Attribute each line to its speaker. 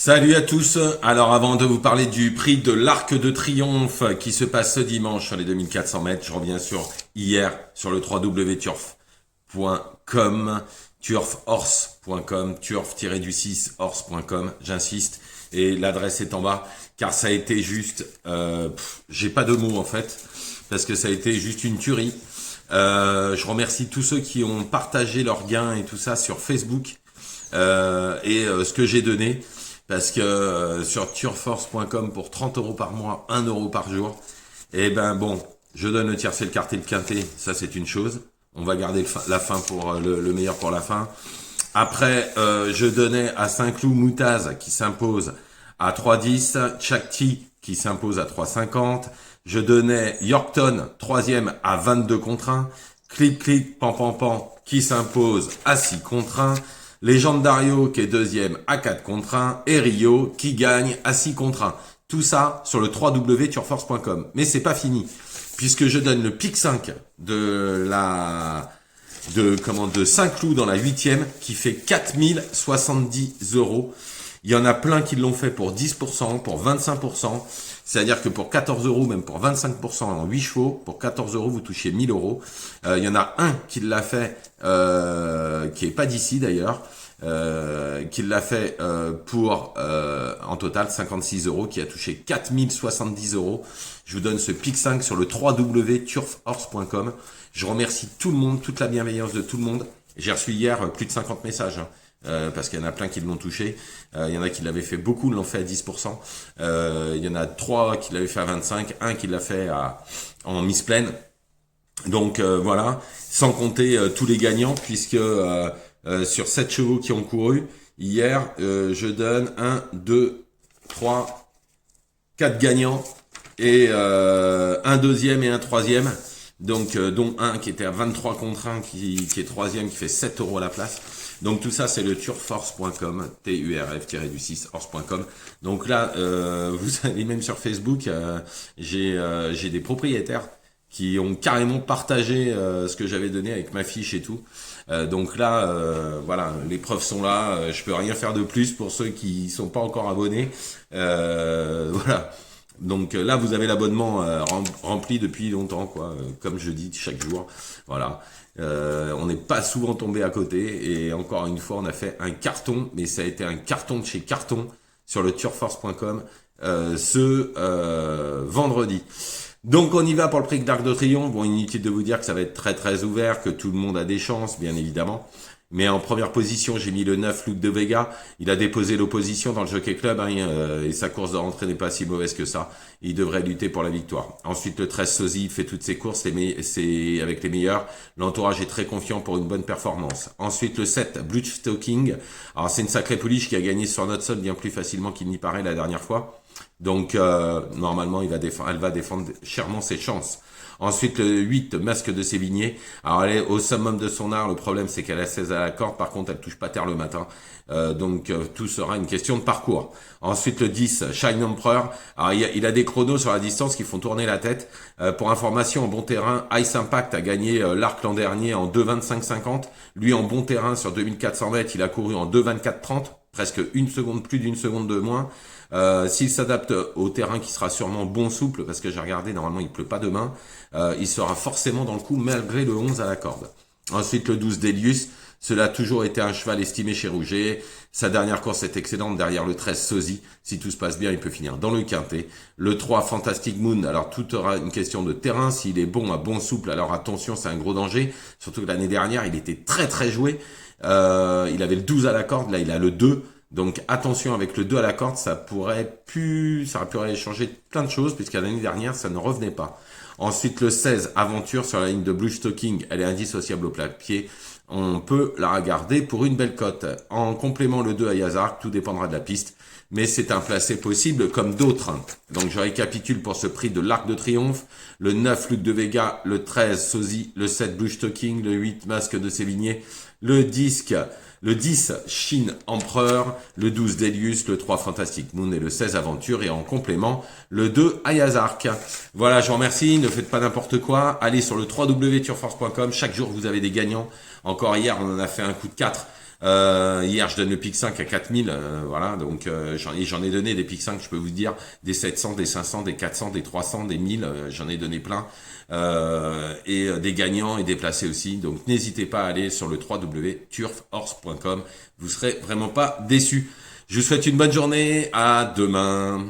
Speaker 1: Salut à tous. Alors avant de vous parler du prix de l'Arc de Triomphe qui se passe ce dimanche sur les 2400 mètres, je reviens sur hier sur le www.turf.com, turfhorse.com, turf-du6horse.com, j'insiste, et l'adresse est en bas car ça a été juste, j'ai pas de mots en fait, parce que ça a été juste une tuerie. Je remercie tous ceux qui ont partagé leurs gains et tout ça sur Facebook ce que j'ai donné. Parce que sur turfhorse.com pour 30 € par mois, 1 € par jour, et ben bon, je donne le tiercé, le quarté, le quinté, ça c'est une chose. On va garder la fin pour le meilleur pour la fin. Après, je donnais à Saint-Cloud Moutaz qui s'impose à 3,10, Chakti qui s'impose à 3,50. Je donnais Yorkton, troisième à 22 contre 1. Clic, clic, pan, pan, pan qui s'impose à 6 contre 1. Legendario qui est deuxième à 4 contre 1 et Rio qui gagne à 6 contre 1. Tout ça sur le www.turforce.com. Mais c'est pas fini puisque je donne le pic 5 de Saint-Cloud dans la 8e qui fait 4070 €. Il y en a plein qui l'ont fait pour 10%, pour 25%. C'est-à-dire que pour 14 €, même pour 25% en 8 chevaux, pour 14 € vous touchez 1000 €. Il y en a un qui l'a fait, qui est pas d'ici d'ailleurs, qui l'a fait pour en total 56 €, qui a touché 4070 €. Je vous donne ce pic 5 sur le www.turfhorse.com. Je remercie tout le monde, toute la bienveillance de tout le monde. J'ai reçu hier plus de 50 messages. Parce qu'il y en a plein qui l'ont touché. Il y en a qui l'avaient fait, beaucoup l'ont fait à 10%. Il y en a 3 qui l'avaient fait à 25, un qui l'a fait en mise pleine. Donc voilà, sans compter tous les gagnants, puisque sur 7 chevaux qui ont couru, hier, je donne 1, 2, 3, 4 gagnants et un deuxième et un troisième. Donc dont un qui était à 23 contre 1, qui est troisième, qui fait 7 € à la place. Donc tout ça c'est le turforce.com, turf-du6horse.com. Donc là vous allez même sur Facebook, j'ai des propriétaires qui ont carrément partagé ce que j'avais donné avec ma fiche et tout. Donc là voilà, les preuves sont là, je peux rien faire de plus pour ceux qui sont pas encore abonnés. Voilà. Donc là vous avez l'abonnement rempli depuis longtemps quoi, comme je dis chaque jour. Voilà. On n'est pas souvent tombé à côté et encore une fois on a fait un carton, mais ça a été un carton de chez carton sur le turforce.com ce vendredi. Donc on y va pour le prix de l'Arc de Triomphe. Bon, inutile de vous dire que ça va être très très ouvert, que tout le monde a des chances bien évidemment. Mais en première position, j'ai mis le 9, Luc de Vega. Il a déposé l'opposition dans le Jockey Club et sa course de rentrée n'est pas si mauvaise que ça. Il devrait lutter pour la victoire. Ensuite, le 13, Sozy, fait toutes ses courses c'est avec les meilleurs. L'entourage est très confiant pour une bonne performance. Ensuite, le 7, Blues Talking. Alors, c'est une sacrée pouliche qui a gagné sur notre sol bien plus facilement qu'il n'y paraît la dernière fois. Donc, normalement, elle va défendre chèrement ses chances. Ensuite, le 8, Masque de Sévigné. Alors, elle est au summum de son art. Le problème, c'est qu'elle a 16 à la corde. Par contre, elle touche pas terre le matin. Donc, tout sera une question de parcours. Ensuite, le 10, Shine Emperor. Alors, il a des chronos sur la distance qui font tourner la tête. Pour information, en bon terrain, Ice Impact a gagné l'Arc l'an dernier en 2,25,50. Lui, en bon terrain, sur 2400 mètres, il a couru en 2,24,30. Presque une seconde, plus d'une seconde de moins. S'il s'adapte au terrain qui sera sûrement bon souple, parce que j'ai regardé, normalement il pleut pas demain, il sera forcément dans le coup malgré le 11 à la corde. Ensuite le 12 Delius, cela a toujours été un cheval estimé chez Rouget. Sa dernière course est excellente derrière le 13 Sozy. Si tout se passe bien, il peut finir dans le quintet. Le 3 Fantastic Moon, alors tout aura une question de terrain. S'il est bon à bon souple, alors attention, c'est un gros danger. Surtout que l'année dernière, il était très très joué. Il avait le 12 à la corde, là il a le 2. Donc attention avec le 2 à la corde, ça pourrait changer plein de choses puisqu'à l'année dernière, ça ne revenait pas. Ensuite, le 16, Aventure sur la ligne de Blue Stocking, elle est indissociable au plat-pied. On peut la regarder pour une belle cote. En complément, le 2 à Yazar, tout dépendra de la piste, mais c'est un placé possible comme d'autres. Donc je récapitule pour ce prix de l'Arc de Triomphe. Le 9, Luc de Vega, le 13, Sozy, le 7, Blue Stocking, le 8, Masque de Sévigné, le 10, Chine Empereur, le 12, Delius, le 3, Fantastic Moon et le 16, Aventure. Et en complément, le 2, Ayazark. Voilà, je vous remercie. Ne faites pas n'importe quoi. Allez sur le www.turforce.com. Chaque jour, vous avez des gagnants. Encore hier, on en a fait un coup de 4. Hier, je donne le pic 5 à 4000, voilà, donc j'en ai donné des pic 5, je peux vous dire, des 700, des 500, des 400, des 300, des 1000, j'en ai donné plein, et des gagnants et des placés aussi, donc n'hésitez pas à aller sur le www.turfhorse.com, vous serez vraiment pas déçus. Je vous souhaite une bonne journée, à demain.